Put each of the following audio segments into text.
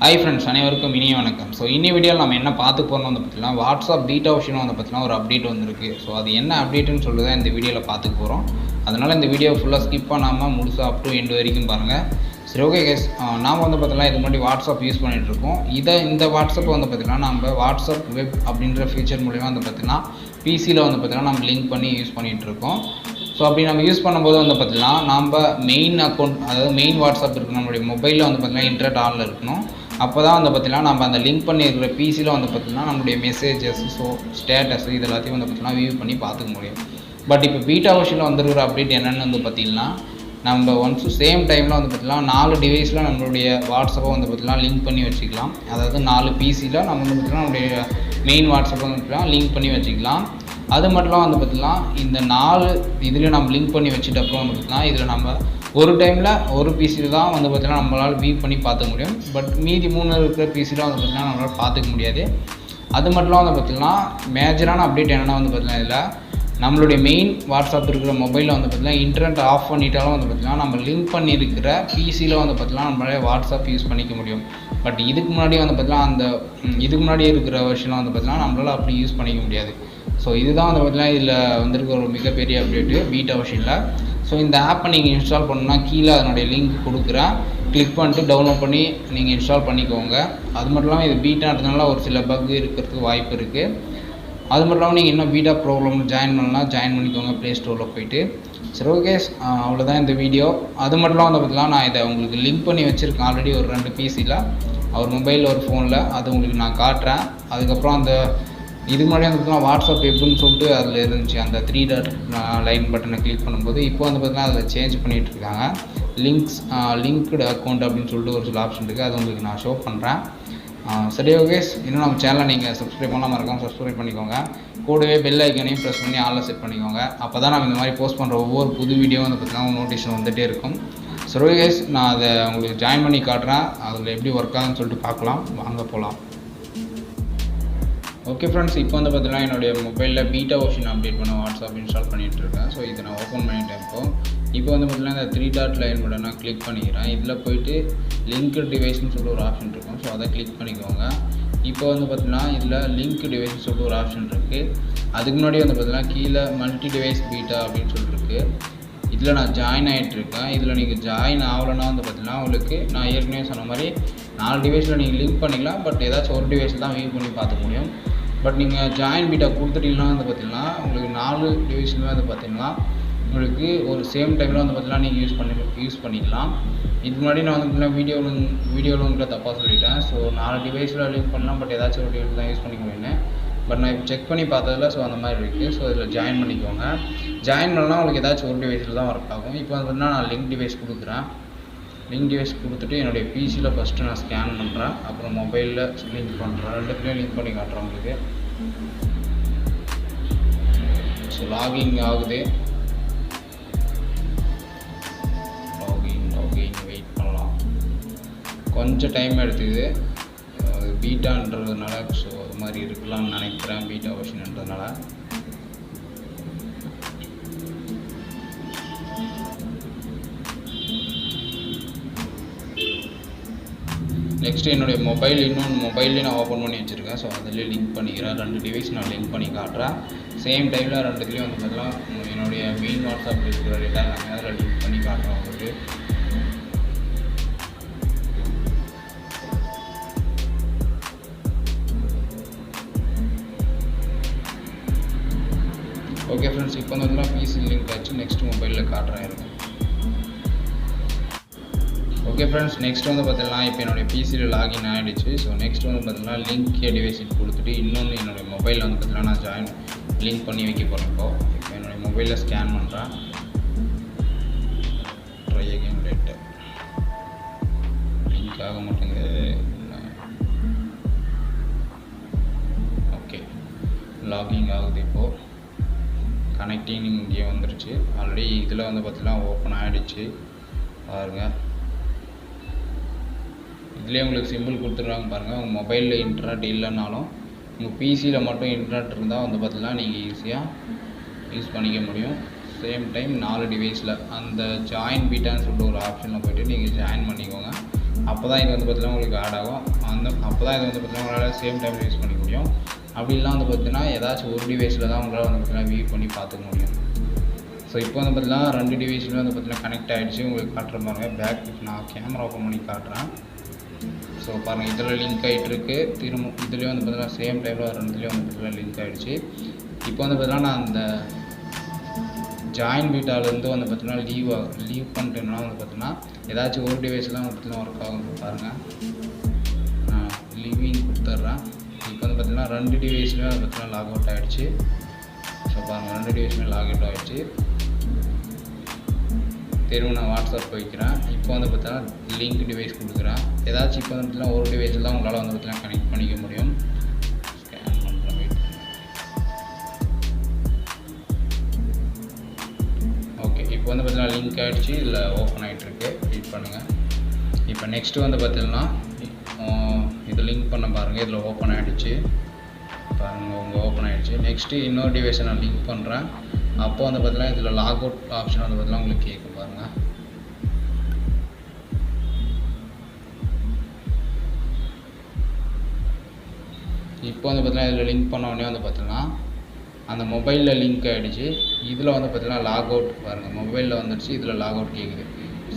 Hi friends, அனைவருக்கும் இனிய வணக்கம். ஸோ இன்னி வீடியோவில் நம்ம என்ன பார்த்து போகிறோம் வந்து பார்த்தீங்கன்னா, வாட்ஸ்அப் பீட்டா வெர்ஷன் வந்து பார்த்தீங்கன்னா ஒரு அப்டேட் வந்திருக்கு. ஸோ அது என்ன அப்டேட்டுன்னு சொல்லி தான் இந்த வீடியோவில் பார்த்துக்க போகிறோம். அதனால் இந்த வீடியோ ஃபுல்லாக ஸ்கிப் பண்ணாமல் முழுசாக அப் டு எண்டு வரைக்கும் பாருங்கள். சரி, ஓகே கேஸ், நாம் வந்து பார்த்தீங்கன்னா இது முன்னாடி வாட்ஸ்அப் யூஸ் பண்ணிகிட்ருக்கோம். இந்த வாட்ஸ்அப் வந்து பார்த்திங்கன்னா நம்ம வாட்ஸ்அப் வெப் அப்படின்ற ஃபீச்சர் மூலிமா வந்து பார்த்திங்கன்னா பிசியில் வந்து பார்த்திங்கன்னா நம்ம லிங்க் பண்ணி யூஸ் பண்ணிகிட்ருக்கோம். ஸோ அப்படி நம்ம யூஸ் பண்ணும்போது வந்து பார்த்திங்கன்னா நம்ம மெயின் அக்கௌண்ட், அதாவது மெயின் வாட்ஸ்அப் இருக்குது நம்மளுடைய மொபைலில் வந்து பார்த்திங்கன்னா இன்டர்நெட் ஆனில் இருக்கணும். அப்போ தான் வந்து பார்த்திங்கன்னா நம்ம அந்த லிங்க் பண்ணியிருக்கிற பிசியில் வந்து பார்த்திங்கன்னா நம்மளுடைய மெசேஜஸ், ஸோ ஸ்டேட்டஸ் இது எல்லாத்தையும் வந்து பார்த்திங்கன்னா வியூ பண்ணி பார்த்துக்க முடியும். பட் இப்போ பீட்டா வெர்ஷனில் வந்துருக்கிற அப்டேட் என்னென்னு வந்து பார்த்திங்கன்னா, நம்ம ஒன்ஸ் சேம் டைமில் வந்து பார்த்திங்கன்னா 4 டிவைஸில் நம்மளுடைய வாட்ஸ்அப்பை வந்து பார்த்திங்கன்னா லிங்க் பண்ணி வச்சுக்கலாம். அதாவது 4 பிசியில் நம்ம வந்து பார்த்திங்கன்னா நம்மளுடைய மெயின் வாட்ஸ்அப்பை வந்து பார்த்திங்கன்னா லிங்க் பண்ணி வச்சுக்கலாம். அது மட்டும் வந்து பார்த்திங்கன்னா இந்த 4 இதில் நம்ம லிங்க் பண்ணி வச்சுட்டு அப்புறம் வந்து பார்த்திங்கன்னா இதில் நம்ம ஒரு டைமில் ஒரு பிசியில் தான் வந்து பார்த்திங்கன்னா நம்மளால் வியூ பண்ணி பார்த்துக்க முடியும். பட் மீதி 3 இருக்கிற பிசியில் வந்து பார்த்திங்கன்னா நம்மளால் பார்த்துக்க முடியாது. அது மட்டும் வந்து பார்த்திங்கன்னா மேஜரான அப்டேட் என்னென்னா வந்து பார்த்திங்கன்னா இதில் நம்மளுடைய மெயின் வாட்ஸ்அப் இருக்கிற மொபைலில் வந்து பார்த்திங்கன்னா இன்டர்நெட் ஆஃப் பண்ணிட்டாலும் வந்து பார்த்திங்கன்னா நம்ம லிங்க் பண்ணியிருக்கிற பிசியில் வந்து பார்த்திங்கன்னா நம்மளால் வாட்ஸ்அப் யூஸ் பண்ணிக்க முடியும். பட் இதுக்கு முன்னாடி வந்து பார்த்திங்கன்னா இதுக்கு முன்னாடி இருக்கிற வெர்ஷனில் வந்து பார்த்திங்கன்னா நம்மளால் அப்படி யூஸ் பண்ணிக்க முடியாது. ஸோ இதுதான் வந்து பார்த்திங்கன்னா இதில் வந்திருக்க ஒரு மிகப்பெரிய அப்டேட்டு பீட்டா வெர்ஷனில். ஸோ இந்த ஆப்பை நீங்கள் இன்ஸ்டால் பண்ணணும்னா கீழே அதனுடைய லிங்க் கொடுக்குறேன், கிளிக் பண்ணிட்டு டவுன்லோட் பண்ணி நீங்கள் இன்ஸ்டால் பண்ணிக்கோங்க. அது மட்டும் இல்லாமல் இது பீட்டான்றதுனால ஒரு சில பக் இருக்கிறதுக்கு வாய்ப்பு இருக்குது. அது மட்டும் இல்லாமல் நீங்கள் இன்னும் பீட்டா ப்ரோக்ராம் ஜாயின் பண்ணிக்கோங்க ப்ளே ஸ்டோரில் போய்ட்டு. சரி, ஓகே, அவ்வளோதான் இந்த வீடியோ. அது மட்டும் இல்லாமல் வந்து பார்த்திங்கன்னா நான் இதை உங்களுக்கு லிங்க் பண்ணி வச்சுருக்கேன் ஆல்ரெடி ஒரு 2 பிசியில், அவர் மொபைலில் ஒரு ஃபோனில். அது உங்களுக்கு நான் காட்டுறேன். அதுக்கப்புறம் அந்த இதுக்கு முன்னாடி வந்து பார்த்திங்கன்னா வாட்ஸ்அப் வெப்னு சொல்லிட்டு அதில் இருந்துச்சு, அந்த 3 டாட் லைன் பட்டனை கிளிக் பண்ணும்போது. இப்போ வந்து பார்த்திங்கன்னா அதில் சேஞ்ச் பண்ணிகிட்டு இருக்காங்க. லிங்க்டு அக்கௌண்ட் அப்படின்னு சொல்லிட்டு ஒரு சில ஆப்ஷன் இருக்குது, அது உங்களுக்கு நான் ஷோ பண்ணுறேன். சரி, ஓகே, இன்னும் நம்ம சேனலை நீங்கள் சப்ஸ்கிரைப் பண்ணாமல் இருக்காமல் சப்ஸ்கிரைப் பண்ணிக்கோங்க. கூடவே பெல் ஐக்கனையும் ப்ரெஸ் பண்ணி ஆலில் செட் பண்ணிக்கோங்க. அப்போ தான் நம்ம இந்த மாதிரி போஸ்ட் பண்ணுற ஒவ்வொரு புது வீடியோ வந்து பார்த்திங்கன்னா நோட்டிஃபிகேஷன் வந்துகிட்டே இருக்கும். சரி, ஓகே, நான் அதை உங்களுக்கு ஜாயின் பண்ணி காட்டுறேன். அதில் எப்படி ஒர்க் ஆகுதுன்னு சொல்லிட்டு பார்க்கலாம், வாங்க போகலாம். ஓகே ஃப்ரெண்ட்ஸ், இப்போ வந்து பார்த்திங்கன்னா என்னுடைய மொபைலில் பீட்டா வெர்ஷன் அப்டேட் பண்ண வாட்ஸ்அப் இன்ஸ்டால் பண்ணிகிட்டு இருக்கேன். ஸோ இதை நான் ஓப்பன் பண்ணிட்டேன். இப்போ வந்து பார்த்திங்கன்னா இந்த 3 டாட் லைன் பட்டன் நான் கிளிக் பண்ணிக்கிறேன். இதில் போய்ட்டு லிங்க்டு டிவைஸ்னு சொல்லிட்டு ஒரு ஆப்ஷன் இருக்கும். ஸோ அதை கிளிக் பண்ணிக்கோங்க. இப்போ வந்து பார்த்திங்கன்னா இதில் லிங்க் டிவைஸ்னு சொல்லிட்டு ஒரு ஆப்ஷன் இருக்குது. அதுக்கு முன்னாடி வந்து பார்த்திங்கன்னா கீழே மல்டி டிவைஸ் பீட்டா அப்படின்னு சொல்லிட்டு இதில் நான் ஜாயின் ஆகிட்டுருக்கேன். இதில் நீங்கள் ஜாயின் ஆகலைன்னா வந்து பார்த்திங்கன்னா உங்களுக்கு நான் ஏற்கனவே சொன்ன மாதிரி 4 டிவைஸில் நீங்கள் லிங்க் பண்ணிக்கலாம். பட் ஏதாச்சும் ஒரு டிவைஸில் தான் வியூ பண்ணி பார்த்துக்க முடியும். பட் நீங்கள் ஜாயின் பீட்டா கொடுத்துட்டீங்கன்னா வந்து பார்த்திங்கன்னா உங்களுக்கு 4 டிவைஸ்லுமே வந்து பார்த்திங்கன்னா உங்களுக்கு ஒரு சேம் டைமில் வந்து பார்த்திங்கன்னா நீங்கள் யூஸ் பண்ணிக்கலாம். இதுக்கு முன்னாடி நான் வந்து பார்த்திங்கன்னா வீடியோவில் உங்களுக்கு தப்பாக சொல்லிட்டேன். ஸோ 4 டிவைஸில் லிங்க் பண்ணலாம், பட் ஏதாச்சும் ஒரு டிவைஸ் தான் யூஸ் பண்ணிக்க முடியும்னு. பட் நான் இப்போ செக் பண்ணி பார்த்ததில்ல. ஸோ அந்த மாதிரி இருக்குது. ஸோ இதில் ஜாயின் பண்ணிக்கோங்க. ஜாயின் பண்ணால் உங்களுக்கு ஏதாச்சும் ஒரு டிவைஸில் தான் ஒர்க் ஆகும். இப்போ வந்து பார்த்திங்கன்னா நான் லிங்க் டிவைஸ் கொடுக்குறேன். லிங்க் டிவைஸ் கொடுத்துட்டு என்னுடைய பிசியில் ஃபஸ்ட்டு நான் ஸ்கேன் பண்ணுறேன், அப்புறம் மொபைலில் லிங்க் பண்ணுறேன். 2த்துலேயும் லிங்க் பண்ணி காட்டுறேன் உங்களுக்கு. ஸோ லாகிங் ஆகுது. லாகிங் வெயிட் பண்ணலாம். கொஞ்சம் டைம் எடுத்துக்குது, பீட்டான்றதுனால. ஸோ அது மாதிரி இருக்கலாம்னு நினைக்கிறேன், பீட்டா வெர்ஷன்ன்றதுனால. நெக்ஸ்ட்டு என்னுடைய இன்னொன்று மொபைல்லேயே நான் ஓப்பன் பண்ணி வச்சுருக்கேன். ஸோ அதிலே லிங்க் பண்ணிக்கிறேன். 2 டிவைஸ் நான் லிங்க் பண்ணி காட்டுறேன். சேம் டைமில் 2த்துலேயும் வந்து பார்த்தீங்கன்னா என்னுடைய மெயின் வாட்ஸ்அப் இருக்கிற டேட்டா எல்லாமே அதில் லிங்க் பண்ணி காட்டுறேன் உங்களுக்கு. ஓகே ஃப்ரெண்ட்ஸ், இப்போ வந்து பார்த்தீங்கன்னா பிசி லிங்க் ஆச்சு. நெக்ஸ்ட் மொபைலில் காட்டுறேன் இருக்கும். ஓகே ஃப்ரெண்ட்ஸ், நெக்ஸ்ட் வந்து பார்த்திங்கன்னா இப்போ என்னுடைய பிசியில் லாகின் ஆகிடுச்சு. ஸோ நெக்ஸ்ட் வந்து பார்த்திங்கன்னா லிங்க் டிவைஸ் கொடுத்துட்டு இன்னொன்று என்னுடைய மொபைலில் வந்து பார்த்திங்கன்னா நான் லிங்க் பண்ணி வைக்க போகிறேன். இப்போ என்னுடைய மொபைலில் ஸ்கேன் பண்ணுறேன். ட்ரை அகைன் லேட்டு லிங்க் ஆக மாட்டேங்குது. ஓகே, லாகிங் ஆகுது. இப்போது கனெக்டிங் இங்கே வந்துருச்சு. ஆல்ரெடி இதில் வந்து பார்த்திங்கன்னா ஓப்பன் ஆகிடுச்சு பாருங்கள். இதுலேயே உங்களுக்கு சிம்பிள் கொடுத்துட்றாங்க பாருங்கள். உங்கள் மொபைலில் இன்டர்நெட் இல்லைனாலும் உங்கள் பிசியில் மட்டும் இன்டர்நெட் இருந்தால் வந்து பார்த்திங்கன்னா நீங்கள் ஈஸியாக யூஸ் பண்ணிக்க முடியும். சேம் டைம் 4 டிவைஸில் அந்த ஜாயின் பீட்டான்னு சொல்லிட்டு ஒரு ஆப்ஷனில் போய்ட்டு நீங்கள் ஜாயின் பண்ணிக்கோங்க. அப்போ தான் இது வந்து பார்த்திங்கன்னா உங்களுக்கு ஆட் ஆகும். அப்போ தான் இது வந்து பார்த்திங்கன்னா உங்களால் சேம் டைமில் யூஸ் பண்ணிக்க முடியும். அப்படி இல்லைனா வந்து பார்த்திங்கன்னா ஏதாச்சும் ஒரு டிவைஸில் தான் உங்களால் வந்து பார்த்திங்கன்னா வியூ பண்ணி பார்த்துக்க முடியும். ஸோ இப்போ வந்து பார்த்திங்கன்னா 2 டிவைஸ்லையும் வந்து பார்த்திங்கன்னா கனெக்ட் ஆகிடுச்சு. உங்களுக்கு காட்டுற பாருங்கள். பேக் நான் கேமரா ஓப்பன் பண்ணி காட்டுறேன். ஸோ பாருங்கள், இதில் லிங்க் ஆகிட்டுருக்கு. திரும்ப இதுலேயும் வந்து பார்த்திங்கன்னா சேம் டைமில் 2லேயும் வந்து பார்த்திங்கன்னா லிங்க் ஆகிடுச்சு. இப்போ வந்து பார்த்திங்கன்னா நான் அந்த ஜாயின் பீட்டாலேருந்து வந்து பார்த்திங்கன்னா லீவ் பண்ணிட்டேன்னா வந்து பார்த்திங்கன்னா ஏதாச்சும் ஒரு டிவைஸ் தான் வந்து பார்த்திங்கன்னா ஒர்க் ஆகும். பாருங்கள், நான் லீவிங் கொடுத்துட்றேன். இப்போ வந்து பார்த்திங்கன்னா 2 டிவைஸ்லையும் வந்து பார்த்திங்கன்னா லாக் அவுட் ஆகிடுச்சு. ஸோ பாருங்கள், 2 டிவைஸுமே லாக் அவுட் ஆகிடுச்சு. திரும்ப நான் வாட்ஸ்அப் வைக்கிறேன். இப்போ வந்து பார்த்தீங்கன்னா லிங்க் டிவைஸ் கொடுக்குறேன். ஏதாச்சும் இப்போ வந்து பார்த்தீங்கன்னா ஒரு டிவைஸில் தான் உங்களால் வந்து பார்த்தீங்கன்னா கனெக்ட் பண்ணிக்க முடியும். ஸ்கேன் பண்ணுறேன், வெயிட் பண்ணுங்கள். ஓகே, இப்போ வந்து பார்த்தீங்கன்னா லிங்க் ஆகிடுச்சு. இதில் ஓப்பன் ஆகிட்டுருக்கு. வெயிட் பண்ணுங்கள். இப்போ நெக்ஸ்ட்டு வந்து பார்த்தீங்கன்னா இது லிங்க் பண்ண பாருங்கள். இதில் ஓப்பன் ஆகிடுச்சு. பாருங்கள், உங்கள் ஓப்பன் ஆகிடுச்சு. நெக்ஸ்ட்டு இன்னொரு டிவைஸை நான் லிங்க் பண்ணுறேன். அப்போ வந்து பார்த்தீங்கன்னா இதில் லாக் அவுட் ஆப்ஷன் வந்து பார்த்தீங்கன்னா உங்களுக்கு கேட்கும். பாருங்கள், இப்போ வந்து பார்த்தீங்கன்னா இதில் லிங்க் பண்ண உடனே வந்து பார்த்தீங்கன்னா அந்த மொபைலில் லிங்க் ஆகிடுச்சு. இதில் வந்து பார்த்தீங்கன்னா லாக் அவுட் பாருங்கள், மொபைலில் வந்துடுச்சு. இதில் லாக் அவுட் கேட்குது.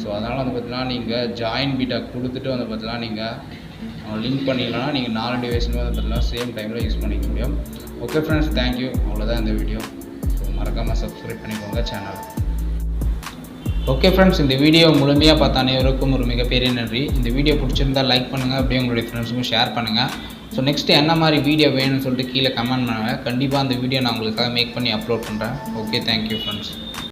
ஸோ அதனால் வந்து பார்த்தீங்கன்னா நீங்கள் ஜாயின் பீட்டா கொடுத்துட்டு வந்து பார்த்தீங்கன்னா நீங்கள் லிங்க் பண்ணிடலாம். நீங்கள் 4 டிவைஸுமே வந்து பார்த்தீங்கன்னா சேம் டைமில் யூஸ் பண்ணிக்க முடியும். Okay friends, thank you. அவ்வளோதான் இந்த வீடியோ. மறக்காமல் சப்ஸ்கிரைப் பண்ணிக்கோங்க சேனல். ஓகே ஃப்ரெண்ட்ஸ், இந்த வீடியோ முழுமையாக பார்த்த அனைவருக்கும் ஒரு மிகப்பெரிய நன்றி. இந்த வீடியோ பிடிச்சிருந்தால் லைக் பண்ணுங்கள், அப்படியே உங்களுடைய ஃப்ரெண்ட்ஸுக்கும் ஷேர் பண்ணுங்கள். ஸோ நெக்ஸ்ட்டு என்ன மாதிரி வீடியோ வேணும்னு சொல்லிட்டு கீழே கமெண்ட் பண்ணுங்கள். கண்டிப்பாக அந்த வீடியோ நான் உங்களுக்காக மேக் பண்ணி அப்லோட் பண்ணுறேன். Okay, thank you friends.